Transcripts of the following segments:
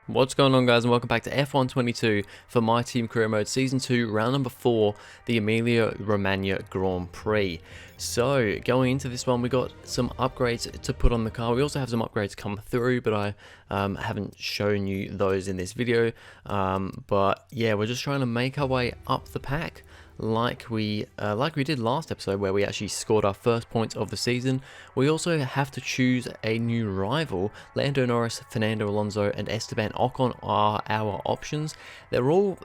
What's going on, guys, and welcome back to F1 22 for My Team Career Mode Season 2, round number 4, the Emilia Romagna Grand Prix. So, going into this one, we got some upgrades to put on the car. We also have some upgrades come through, but I haven't shown you those in this video. But yeah, we're just trying to make our way up the pack. Like we did last episode, where we actually scored our first points of the season. We also have to choose a new rival. Lando Norris, Fernando Alonso and Esteban Ocon are our options. They're all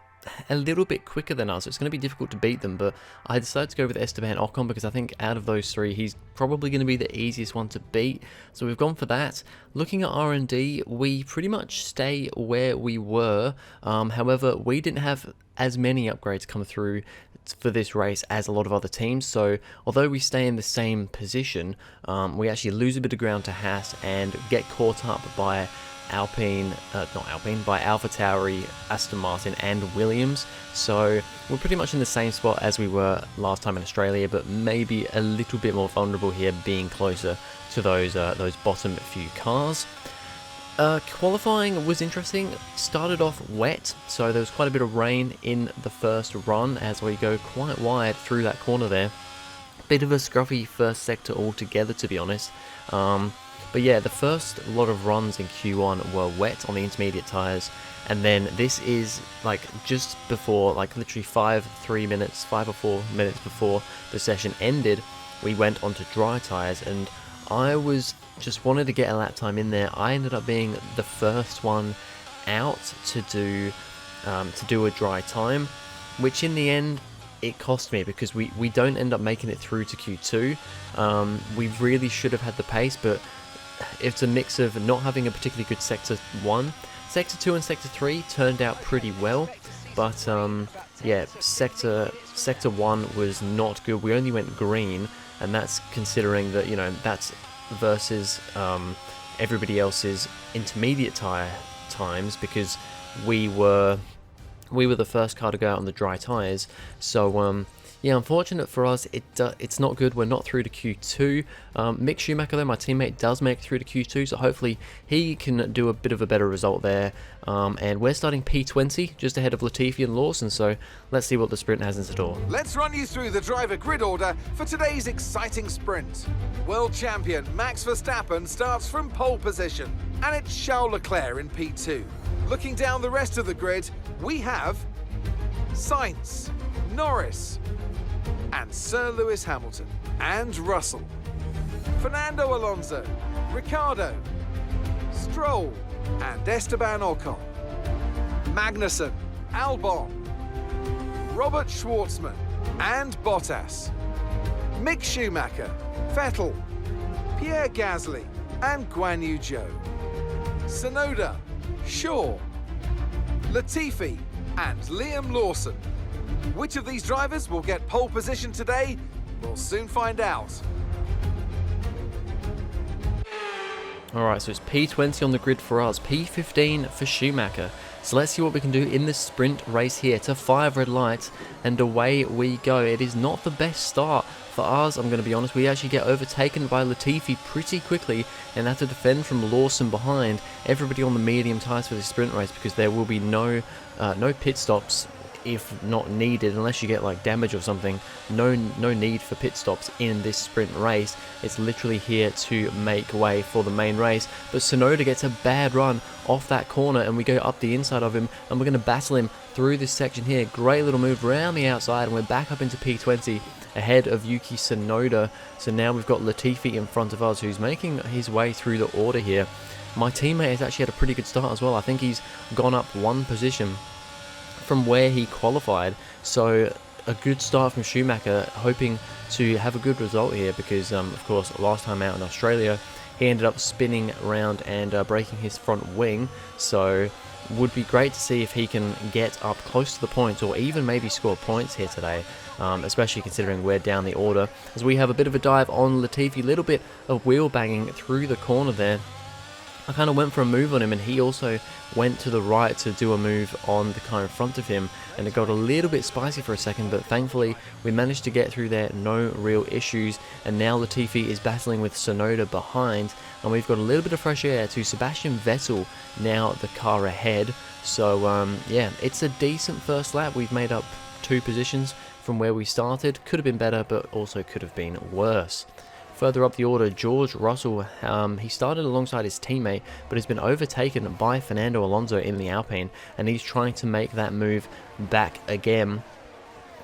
a little bit quicker than us, so it's going to be difficult to beat them, but I decided to go with Esteban Ocon because I think out of those three, he's probably going to be the easiest one to beat, so we've gone for that. Looking at R&D, we pretty much stay where we were. However, we didn't have as many upgrades come through for this race as a lot of other teams, so although we stay in the same position, we actually lose a bit of ground to Haas and get caught up by AlphaTauri, Aston Martin and Williams. So we're pretty much in the same spot as we were last time in Australia, but maybe a little bit more vulnerable here, being closer to those bottom few cars. Qualifying was interesting. Started off wet, so there was quite a bit of rain in the first run as we go quite wide through that corner there. Bit of a scruffy first sector altogether, to be honest. But yeah, the first lot of runs in Q1 were wet on the intermediate tyres, and then this is like just before, like literally 5 or 4 minutes before the session ended, we went onto dry tyres, and I just wanted to get a lap time in there. I ended up being the first one out to do a dry time, which in the end it cost me because we don't end up making it through to Q2. We really should have had the pace, but it's a mix of not having a particularly good Sector 1. Sector 2 and Sector 3 turned out pretty well, but yeah, Sector 1 was not good. We only went green, and that's considering that, you know, that's versus everybody else's intermediate tyre times, because we were the first car to go out on the dry tyres. So yeah, unfortunate for us, it's not good. We're not through to Q2. Mick Schumacher, though, my teammate, does make it through to Q2, so hopefully he can do a bit of a better result there. And we're starting P20, just ahead of Latifi and Lawson, so let's see what the sprint has in store. Let's run you through the driver grid order for today's exciting sprint. World champion Max Verstappen starts from pole position, and it's Charles Leclerc in P2. Looking down the rest of the grid, we have Sainz, Norris, and Sir Lewis Hamilton, and Russell, Fernando Alonso, Ricciardo, Stroll, and Esteban Ocon, Magnussen, Albon, Robert Schwartzman, and Bottas, Mick Schumacher, Vettel, Pierre Gasly, and Guan Yu Zhou, Tsunoda, Shaw, Latifi, and Liam Lawson. Which of these drivers will get pole position today? We'll soon find out. Alright, so it's P20 on the grid for us, P15 for Schumacher. So let's see what we can do in this sprint race here to 5 red lights, and away we go. It is not the best start for us, I'm going to be honest. We actually get overtaken by Latifi pretty quickly and have to defend from Lawson behind. Everybody on the medium tyres for this sprint race, because there will be no pit stops if not needed, unless you get like damage or something. No need for pit stops in this sprint race. It's literally here to make way for the main race. But Tsunoda gets a bad run off that corner, and we go up the inside of him, and we're going to battle him through this section here. Great little move around the outside, and we're back up into P20 ahead of Yuki Tsunoda. So now we've got Latifi in front of us, who's making his way through the order here. My teammate has actually had a pretty good start as well. I think he's gone up 1 position from where he qualified, so a good start from Schumacher, hoping to have a good result here, because of course last time out in Australia he ended up spinning around and breaking his front wing, so would be great to see if he can get up close to the points, or even maybe score points here today, especially considering we're down the order, as we have a bit of a dive on Latifi, little bit of wheel banging through the corner there. I kind of went for a move on him, and he also went to the right to do a move on the car in front of him, and it got a little bit spicy for a second, but thankfully we managed to get through there, no real issues. And now Latifi is battling with Tsunoda behind, and we've got a little bit of fresh air to Sebastian Vettel, now the car ahead. So yeah, it's a decent first lap. We've made up 2 positions from where we started. Could have been better, but also could have been worse. Further up the order, George Russell, he started alongside his teammate, but has been overtaken by Fernando Alonso in the Alpine, and he's trying to make that move back again.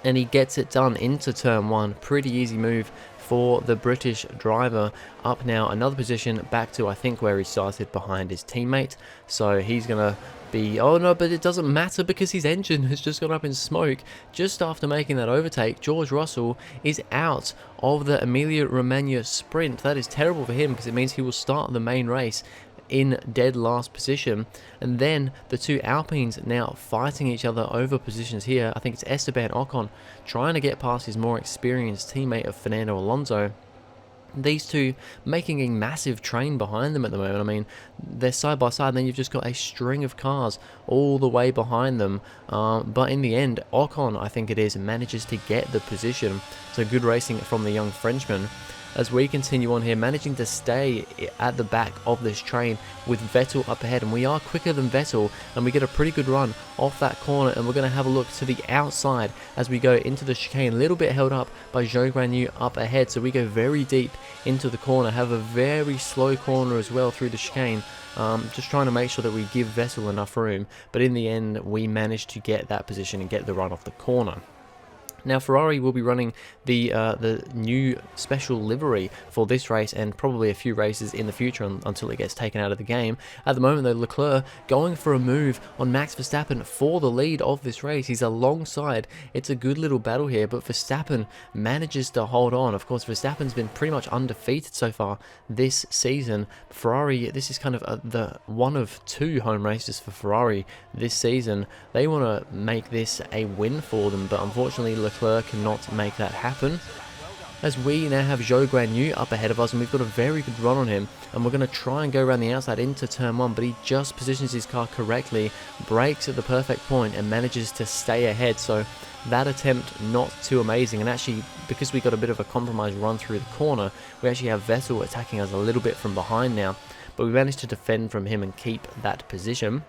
And he gets it done into turn 1. Pretty easy move for the British driver. Up now another position, back to I think where he started, behind his teammate. So he's going to be, oh no, but it doesn't matter because his engine has just gone up in smoke. Just after making that overtake, George Russell is out of the Emilia Romagna sprint. That is terrible for him because it means he will start the main race in dead last position. And then the 2 Alpines now fighting each other over positions here. I think it's Esteban Ocon trying to get past his more experienced teammate of Fernando Alonso. These 2 making a massive train behind them at the moment. I mean, they're side by side, and then you've just got a string of cars all the way behind them. But in the end, Ocon, I think it is, manages to get the position. So good racing from the young Frenchman. As we continue on here, managing to stay at the back of this train with Vettel up ahead, and we are quicker than Vettel, and we get a pretty good run off that corner. And we're going to have a look to the outside as we go into the chicane, a little bit held up by Zhou Guanyu up ahead, so we go very deep into the corner, have a very slow corner as well through the chicane, just trying to make sure that we give Vettel enough room. But in the end, we managed to get that position and get the run off the corner. Now Ferrari will be running the new special livery for this race and probably a few races in the future until it gets taken out of the game. At the moment though, Leclerc going for a move on Max Verstappen for the lead of this race. He's alongside. It's a good little battle here, but Verstappen manages to hold on. Of course, Verstappen's been pretty much undefeated so far this season. Ferrari, this is kind of the one of 2 home races for Ferrari this season. They want to make this a win for them, but unfortunately Leclerc cannot make that happen, as we now have Zhou Guanyu up ahead of us, and we've got a very good run on him, and we're going to try and go around the outside into turn 1, but he just positions his car correctly, brakes at the perfect point, and manages to stay ahead. So that attempt not too amazing, and actually because we got a bit of a compromise run through the corner, we actually have Vettel attacking us a little bit from behind now, but we managed to defend from him and keep that position.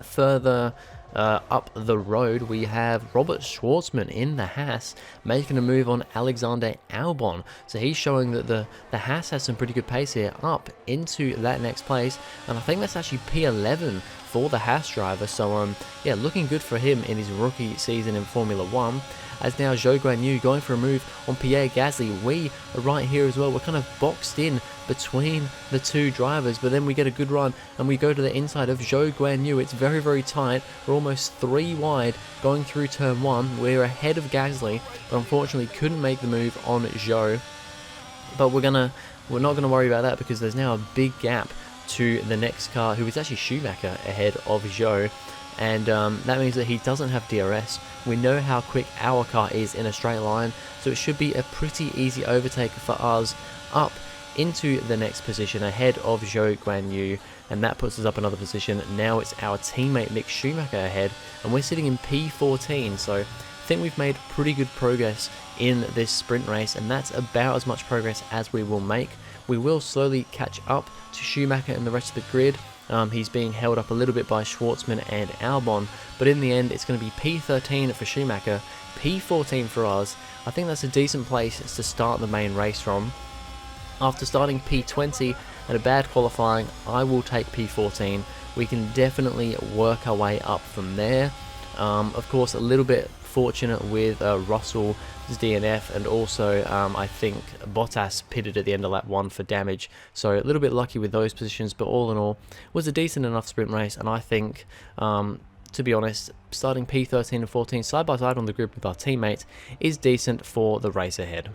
Further up the road, we have Robert Schwartzman in the Haas making a move on Alexander Albon. So he's showing that the Haas has some pretty good pace here up into that next place, and I think that's actually P11 for the Haas driver. So yeah, looking good for him in his rookie season in Formula 1. As now Zhou Guanyu going for a move on Pierre Gasly. We are right here as well. We're kind of boxed in between the 2 drivers, but then we get a good run and we go to the inside of Zhou Guanyu. It's very, very tight. We're almost 3 wide going through turn 1. We're ahead of Gasly, but unfortunately couldn't make the move on Zhou. But we're not gonna worry about that because there's now a big gap to the next car, who is actually Schumacher ahead of Zhou. And that means that he doesn't have DRS. We know how quick our car is in a straight line, so it should be a pretty easy overtake for us up into the next position ahead of Zhou Guanyu, and that puts us up another position. Now it's our teammate Mick Schumacher ahead, and we're sitting in P14, so I think we've made pretty good progress in this sprint race, and that's about as much progress as we will make. We will slowly catch up to Schumacher and the rest of the grid. He's being held up a little bit by Schwartzman and Albon, but in the end it's going to be P13 for Schumacher, P14 for us. I think that's a decent place to start the main race from. After starting P20 and a bad qualifying, I will take P14. We can definitely work our way up from there. Of course, a little bit fortunate with Russell's DNF, and also I think Bottas pitted at the end of lap 1 for damage, so a little bit lucky with those positions, but all in all was a decent enough sprint race. And I think to be honest, starting P13 and 14 side by side on the grid with our teammates is decent for the race ahead.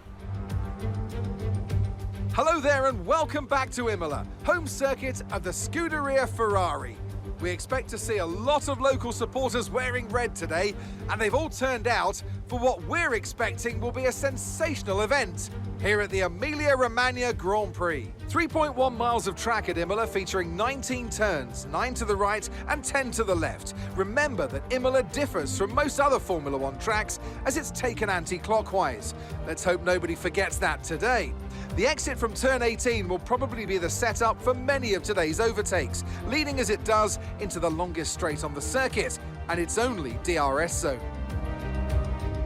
Hello there and welcome back to Imola, home circuit of the Scuderia Ferrari. We expect to see a lot of local supporters wearing red today, and they've all turned out for what we're expecting will be a sensational event here at the Emilia Romagna Grand Prix. 3.1 miles of track at Imola featuring 19 turns, 9 to the right and 10 to the left. Remember that Imola differs from most other Formula One tracks as it's taken anti-clockwise. Let's hope nobody forgets that today. The exit from turn 18 will probably be the setup for many of today's overtakes, leading as it does into the longest straight on the circuit and its only DRS zone.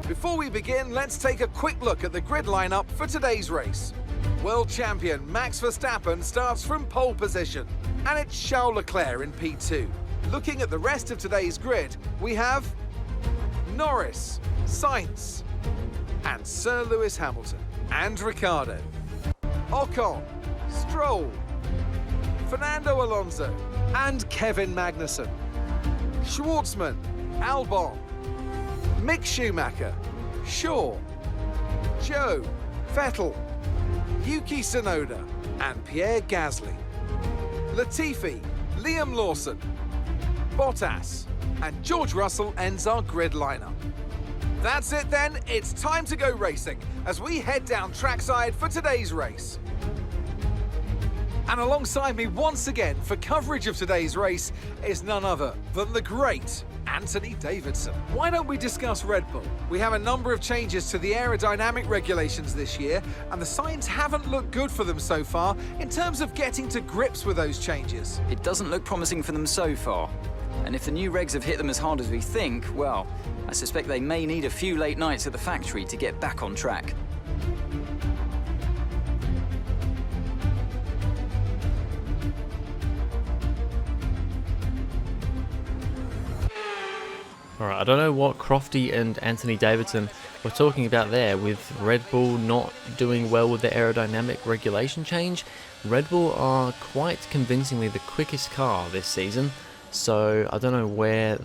Before we begin, let's take a quick look at the grid lineup for today's race. World champion Max Verstappen starts from pole position, and it's Charles Leclerc in P2. Looking at the rest of today's grid, we have Norris, Sainz, and Sir Lewis Hamilton, and Ricciardo, Ocon, Stroll, Fernando Alonso, and Kevin Magnussen, Schwartzman, Albon, Mick Schumacher, Shaw, Joe, Vettel, Yuki Tsunoda, and Pierre Gasly, Latifi, Liam Lawson, Bottas, and George Russell ends our grid lineup. That's it then, it's time to go racing as we head down trackside for today's race. And alongside me once again for coverage of today's race is none other than the great Anthony Davidson. Why don't we discuss Red Bull? We have a number of changes to the aerodynamic regulations this year, and the signs haven't looked good for them so far in terms of getting to grips with those changes. It doesn't look promising for them so far. And if the new regs have hit them as hard as we think, well, I suspect they may need a few late nights at the factory to get back on track. Alright, I don't know what Crofty and Anthony Davidson were talking about there with Red Bull not doing well with the aerodynamic regulation change. Red Bull are quite convincingly the quickest car this season, so I don't know where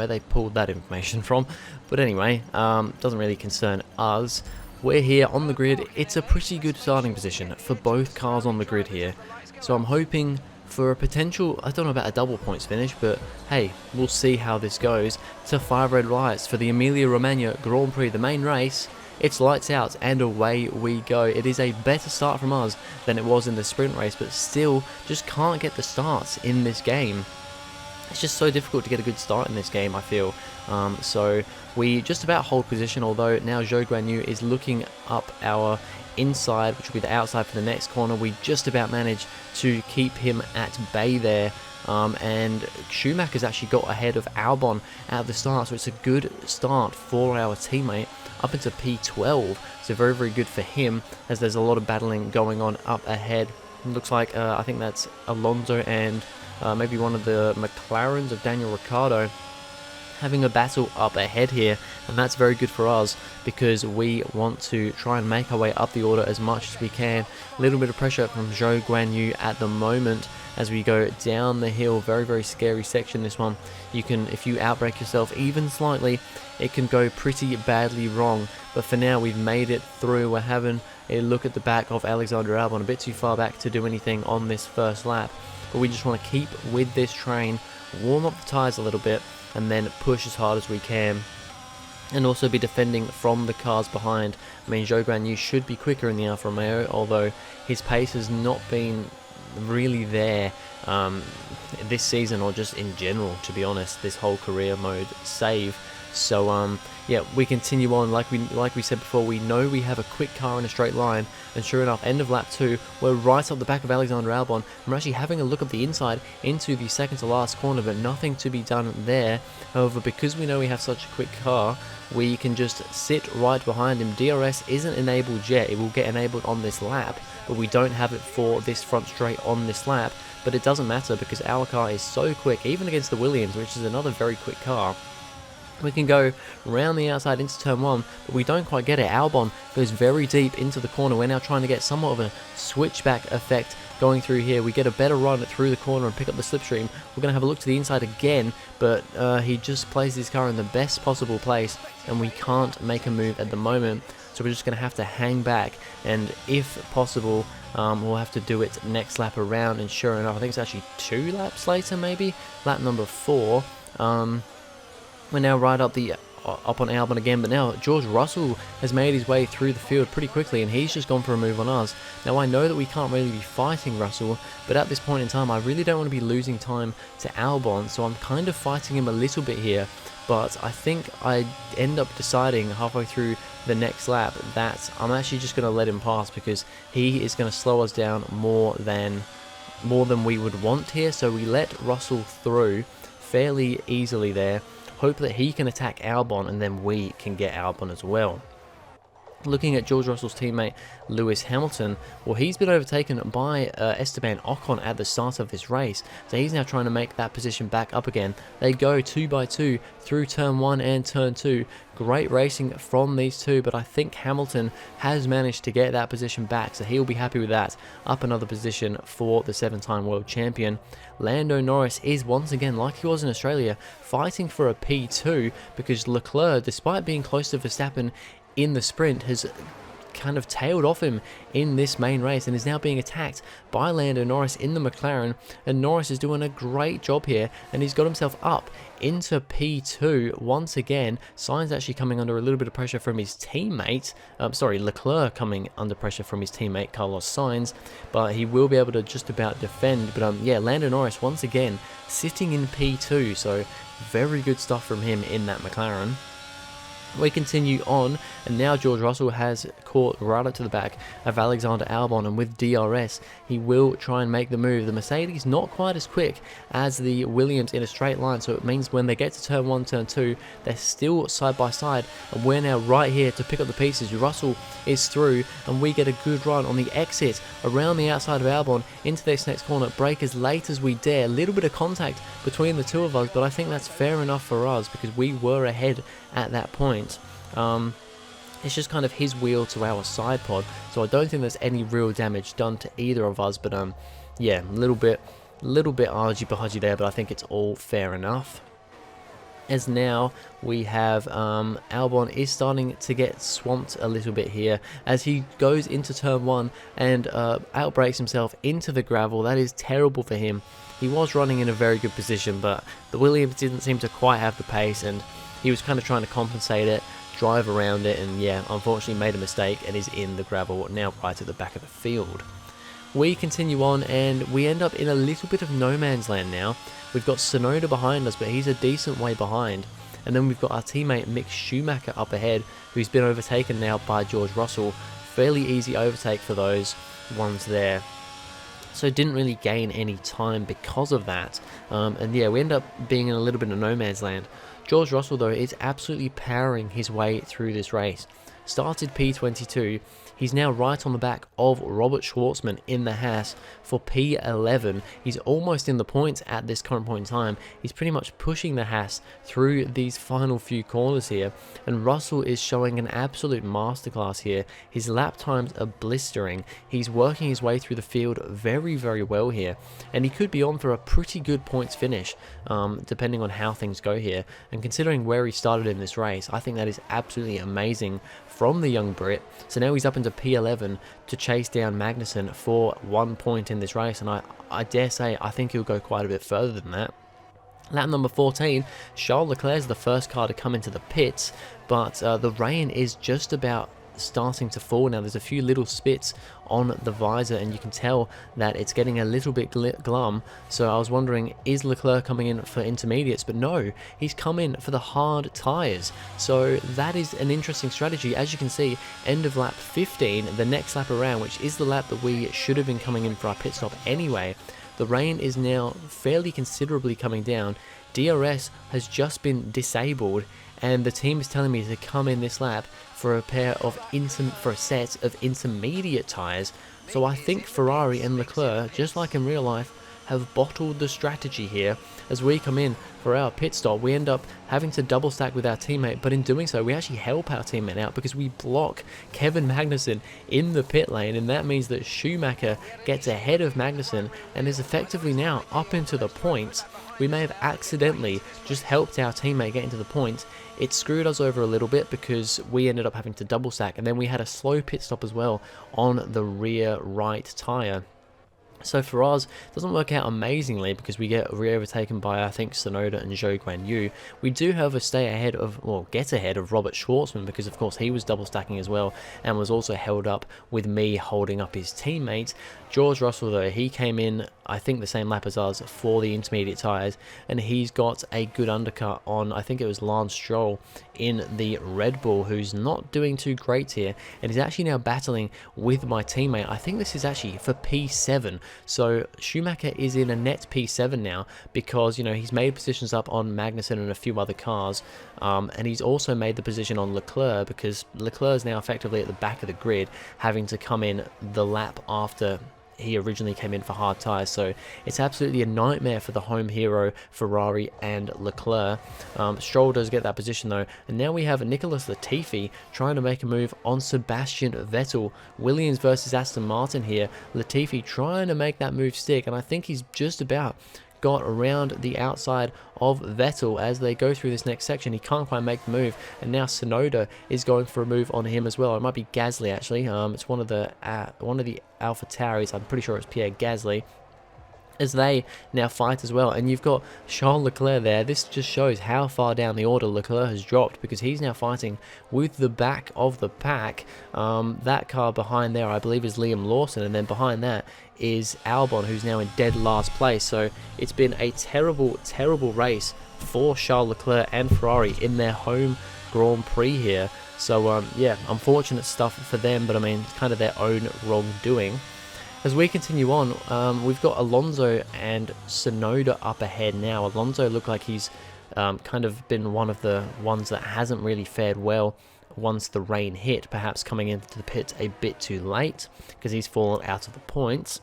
they pulled that information from. But anyway, doesn't really concern us. We're here on the grid. It's a pretty good starting position for both cars on the grid here. So I'm hoping for a potential, I don't know about a double points finish, but hey, we'll see how this goes. To 5 red lights for the Emilia Romagna Grand Prix, the main race. It's lights out and away we go. It is a better start from us than it was in the sprint race, but still just can't get the starts in this game. It's just so difficult to get a good start in this game, I feel. So we just about hold position, although now Zhou Guanyu is looking up our inside, which will be the outside for the next corner. We just about managed to keep him at bay there. And Schumacher's actually got ahead of Albon at the start, so it's a good start for our teammate up into P12. So very, very good for him, as there's a lot of battling going on up ahead. It looks like, I think that's Alonso and maybe one of the McLarens of Daniel Ricciardo having a battle up ahead here, and that's very good for us because we want to try and make our way up the order as much as we can. A little bit of pressure from Zhou Guanyu at the moment as we go down the hill. Very, very scary section, this one. You can, if you outbrake yourself even slightly, it can go pretty badly wrong, but for now we've made it through. We're having a look at the back of Alexander Albon, a bit too far back to do anything on this first lap, but we just want to keep with this train, warm up the tyres a little bit, and then push as hard as we can, and also be defending from the cars behind. I mean, Zhou Guanyu should be quicker in the Alfa Romeo, although his pace has not been really there this season, or just in general, to be honest, this whole career mode save. So yeah, we continue on like we said before. We know we have a quick car in a straight line, and sure enough, end of lap 2, we're right up the back of Alexander Albon, and we're actually having a look at the inside into the second to last corner, but nothing to be done there. However, because we know we have such a quick car, we can just sit right behind him. DRS isn't enabled yet. It will get enabled on this lap, but we don't have it for this front straight on this lap. But it doesn't matter because our car is so quick, even against the Williams, which is another very quick car. We can go round the outside into turn 1, but we don't quite get it. Albon goes very deep into the corner. We're now trying to get somewhat of a switchback effect going through here. We get a better run through the corner and pick up the slipstream. We're going to have a look to the inside again, but he just places his car in the best possible place, and we can't make a move at the moment. so we're just going to have to hang back, and if possible, we'll have to do it next lap around. And sure enough, I think it's actually 2 laps later, maybe lap number 4. We're now right up on Albon again, but now George Russell has made his way through the field pretty quickly, and he's just gone for a move on us. Now I know that we can't really be fighting Russell, but at this point in time I really don't want to be losing time to Albon, so I'm kind of fighting him a little bit here. But I think I end up deciding halfway through the next lap that I'm actually just going to let him pass, because he is going to slow us down more than we would want here. So we let Russell through fairly easily there, hope that he can attack Albon, and then we can get Albon as well. Looking at George Russell's teammate Lewis Hamilton, well, he's been overtaken by Esteban Ocon at the start of this race, so he's now trying to make that position back up again. They go 2 by 2 through turn 1 and turn 2. Great racing from these two, but I think Hamilton has managed to get that position back, so he'll be happy with that. Up another position for the 7-time world champion. Lando Norris is once again, like he was in Australia, fighting for a P2, because Leclerc, despite being close to Verstappen in the sprint, has kind of tailed off him in this main race and is now being attacked by Lando Norris in the McLaren, and Norris is doing a great job here, and he's got himself up into P2 once again. Sainz actually coming under a little bit of pressure from his teammate, Leclerc coming under pressure from his teammate Carlos Sainz, but he will be able to just about defend. But yeah, Lando Norris once again sitting in P2, so very good stuff from him in that McLaren. We continue on, and now George Russell has caught right up to the back of Alexander Albon, and with DRS he will try and make the move. The Mercedes not quite as quick as the Williams in a straight line, so it means when they get to turn 1, turn 2, they're still side by side, and we're now right here to pick up the pieces. Russell is through, and we get a good run on the exit around the outside of Albon into this next corner. Brake as late as we dare, a little bit of contact between the two of us, but I think that's fair enough for us because we were ahead at that point. It's just kind of his wheel to our side pod, so I don't think there's any real damage done to either of us. But yeah, a little bit argy-bargy there, but I think it's all fair enough. As now we have Albon is starting to get swamped a little bit here as he goes into turn 1 and outbrakes himself into the gravel. That is terrible for him. He was running in a very good position, but the Williams didn't seem to quite have the pace, and he was kind of trying to compensate it, drive around it, and yeah, unfortunately made a mistake and is in the gravel now right at the back of the field. We continue on, and we end up in a little bit of no man's land now. We've got Tsunoda behind us, but he's a decent way behind. And then we've got our teammate Mick Schumacher up ahead, who's been overtaken now by George Russell. Fairly easy overtake for those ones there. So didn't really gain any time because of that. And yeah, we end up being in a little bit of no man's land. George Russell, though, is absolutely powering his way through this race. Started P22, he's now right on the back of Robert Schwartzman in the Haas for P11. He's almost in the points at this current point in time. He's pretty much pushing the Haas through these final few corners here, and Russell is showing an absolute masterclass here. His lap times are blistering. He's working his way through the field very, very well here, and he could be on for a pretty good points finish, depending on how things go here. And considering where he started in this race, I think that is absolutely amazing from the young Brit. So now he's up into P11 to chase down Magnussen for 1 point in this race, and I dare say I think he'll go quite a bit further than that. Lap number 14, Charles Leclerc is the first car to come into the pits, but the rain is just about starting to fall now. There's a few little spits on the visor, and you can tell that it's getting a little bit glum. So I was wondering, is Leclerc coming in for intermediates? But no, he's come in for the hard tyres. So that is an interesting strategy. As you can see, end of lap 15, the next lap around, which is the lap that we should have been coming in for our pit stop anyway. The rain is now fairly considerably coming down. DRS has just been disabled, and the team is telling me to come in this lap for a set of intermediate tyres. So I think Ferrari and Leclerc, just like in real life, have bottled the strategy here. As we come in for our pit stop, we end up having to double stack with our teammate, but in doing so we actually help our teammate out because we block Kevin Magnussen in the pit lane, and that means that Schumacher gets ahead of Magnussen and is effectively now up into the points. We may have accidentally just helped our teammate get into the points. It screwed us over a little bit because we ended up having to double stack, and then we had a slow pit stop as well on the rear right tyre. So for us, it doesn't work out amazingly because we get re-overtaken by, I think, Tsunoda and Zhou Guanyu. We do, however, stay ahead of, or get ahead of Robert Schwartzman because, of course, he was double stacking as well and was also held up with me holding up his teammate. George Russell, though, he came in, I think, the same lap as us for the intermediate tyres, and he's got a good undercut on, I think it was Lance Stroll in the Red Bull, who's not doing too great here, and he's actually now battling with my teammate. I think this is actually for P7, so Schumacher is in a net P7 now because, you know, he's made positions up on Magnussen and a few other cars, and he's also made the position on Leclerc because Leclerc is now effectively at the back of the grid, having to come in the lap after he originally came in for hard tyres. So it's absolutely a nightmare for the home hero Ferrari and Leclerc. Stroll does get that position though, and now we have Nicholas Latifi trying to make a move on Sebastian Vettel. Williams versus Aston Martin here. Latifi trying to make that move stick, and I think he's just about got around the outside of Vettel as they go through this next section. He can't quite make the move, and now Tsunoda is going for a move on him as well. It might be Gasly actually. It's one of the Alpha Tauris. I'm pretty sure it's Pierre Gasly, as they now fight as well. And you've got Charles Leclerc there. This just shows how far down the order Leclerc has dropped because he's now fighting with the back of the pack. That car behind there, I believe, is Liam Lawson, and then behind that is Albon, who's now in dead last place. So it's been a terrible, terrible race for Charles Leclerc and Ferrari in their home Grand Prix here. So yeah, unfortunate stuff for them, but I mean, it's kind of their own wrongdoing. As we continue on, we've got Alonso and Tsunoda up ahead now. Alonso looked like he's kind of been one of the ones that hasn't really fared well once the rain hit, perhaps coming into the pit a bit too late because he's fallen out of the points.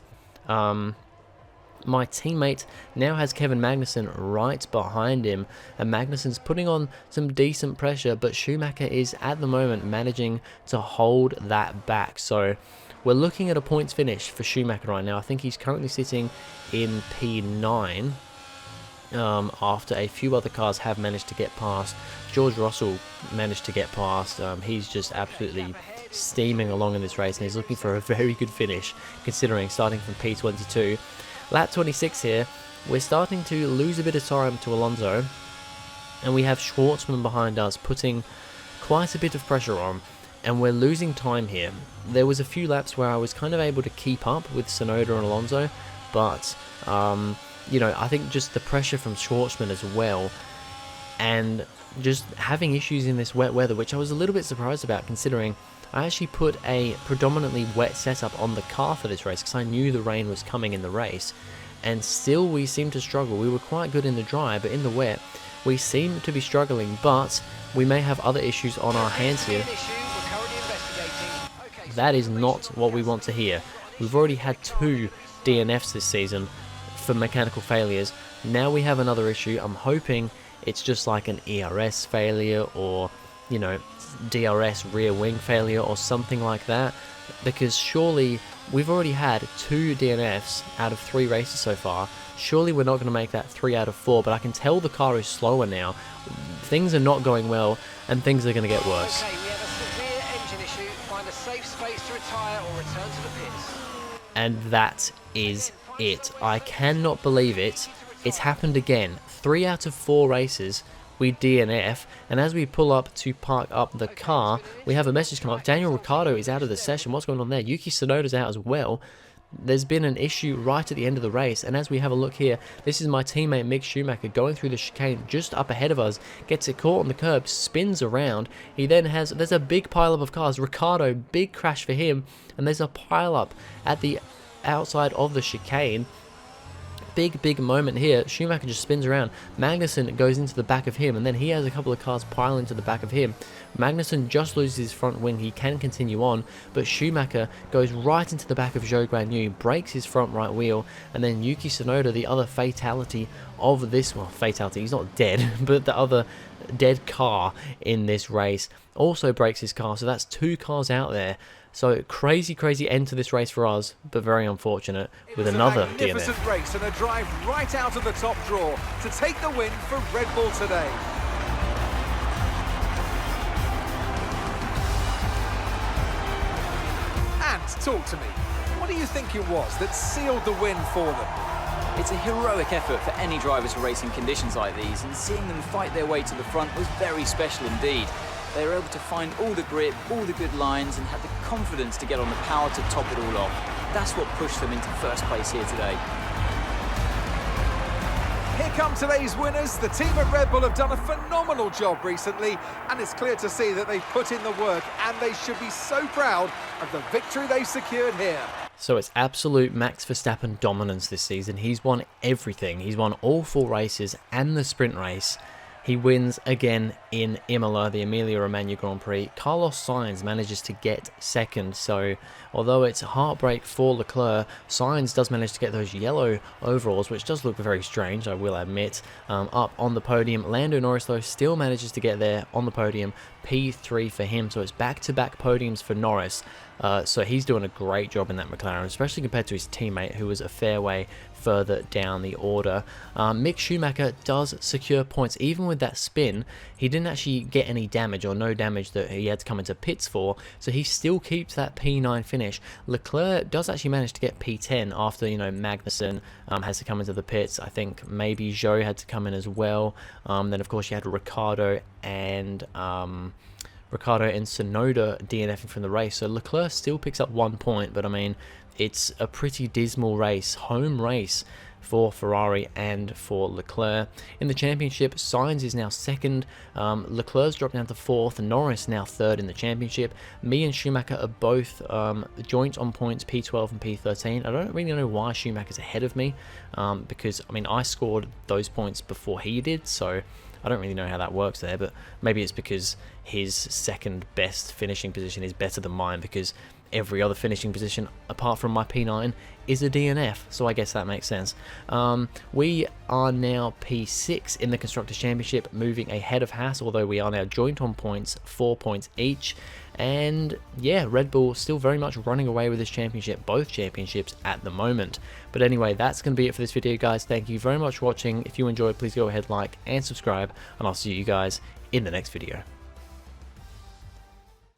My teammate now has Kevin Magnussen right behind him, and Magnussen's putting on some decent pressure, but Schumacher is at the moment managing to hold that back. So we're looking at a points finish for Schumacher right now. I think he's currently sitting in P9 after a few other cars have managed to get past. George Russell managed to get past. He's just absolutely steaming along in this race, and he's looking for a very good finish considering starting from P22. Lap 26 here, we're starting to lose a bit of time to Alonso, and we have Schwartzman behind us putting quite a bit of pressure on, and we're losing time here. There was a few laps where I was kind of able to keep up with Tsunoda and Alonso, but you know, I think just the pressure from Schwartzman as well, and just having issues in this wet weather, which I was a little bit surprised about considering I actually put a predominantly wet setup on the car for this race because I knew the rain was coming in the race, and still we seemed to struggle. We were quite good in the dry, but in the wet we seem to be struggling, but we may have other issues on our hands here. That is not what we want to hear. We've already had 2 DNFs this season for mechanical failures. Now we have another issue. I'm hoping it's just like an ERS failure, or, you know, DRS rear wing failure or something like that, because surely we've already had 2 DNFs out of 3 races so far. Surely we're not going to make that 3 out of 4, but I can tell the car is slower now. Things are not going well, and things are going to get worse. Okay, we have a severe engine issue. Find a safe space to retire or return to the pits. And that is it. I cannot believe it. It's happened again. 3 out of 4 races we DNF, and as we pull up to park up the car, we have a message come up. Daniel Ricciardo is out of the session. What's going on there? Yuki Tsunoda's out as well. There's been an issue right at the end of the race, and as we have a look here, this is my teammate Mick Schumacher going through the chicane just up ahead of us, gets it caught on the curb, spins around. He then there's a big pile-up of cars. Ricciardo, big crash for him, and there's a pile-up at the outside of the chicane. big moment here. Schumacher just spins around. Magnussen goes into the back of him, and then he has a couple of cars pile into the back of him. Magnussen just loses his front wing. He can continue on, but Schumacher goes right into the back of Zhou Guanyu, breaks his front right wheel, and then Yuki Tsunoda, the other fatality of this, well, fatality, he's not dead, but the other dead car in this race, also breaks his car. So that's 2 cars out there. So crazy end to this race for us, but very unfortunate with another DNF. Magnificent race and a drive right out of the top draw to take the win for Red Bull today. And talk to me, what do you think it was that sealed the win for them? It's a heroic effort for any driver to race in conditions like these, and seeing them fight their way to the front was very special indeed. They were able to find all the grip, all the good lines, and had the confidence to get on the power to top it all off. That's what pushed them into first place here today. Here come today's winners. The team at Red Bull have done a phenomenal job recently, and it's clear to see that they've put in the work, and they should be so proud of the victory they've secured here. So it's absolute Max Verstappen dominance this season. He's won everything. He's won all 4 races and the sprint race. He wins again in Imola, the Emilia Romagna Grand Prix. Carlos Sainz manages to get second, so although it's a heartbreak for Leclerc, Sainz does manage to get those yellow overalls, which does look very strange, I will admit, up on the podium. Lando Norris, though, still manages to get there on the podium, P3 for him, so it's back-to-back podiums for Norris. So he's doing a great job in that McLaren, especially compared to his teammate, who was a fair way further down the order. Mick Schumacher does secure points. Even with that spin, he didn't actually get any damage, or no damage that he had to come into pits for, so he still keeps that P9 finish. Leclerc does actually manage to get P10 after, you know, Magnussen has to come into the pits. I think maybe Zhou had to come in as well. Then, of course, you had Ricciardo and Tsunoda DNFing from the race. So Leclerc still picks up 1 point, but I mean, it's a pretty dismal race, home race for Ferrari and for Leclerc. In the championship, Sainz is now second, Leclerc's dropped down to 4th, and Norris now 3rd in the championship. Me and Schumacher are both joint on points, P12 and P13. I don't really know why Schumacher's ahead of me, because, I mean, I scored those points before he did, so I don't really know how that works there, but maybe it's because his second best finishing position is better than mine, because every other finishing position apart from my P9 is a DNF, so I guess that makes sense. We are now P6 in the Constructors' Championship, moving ahead of Haas, although we are now joint on points, 4 points each. And yeah, Red Bull still very much running away with this championship, both championships at the moment. But anyway, that's going to be it for this video, guys. Thank you very much for watching. If you enjoyed, please go ahead, like and subscribe, and I'll see you guys in the next video.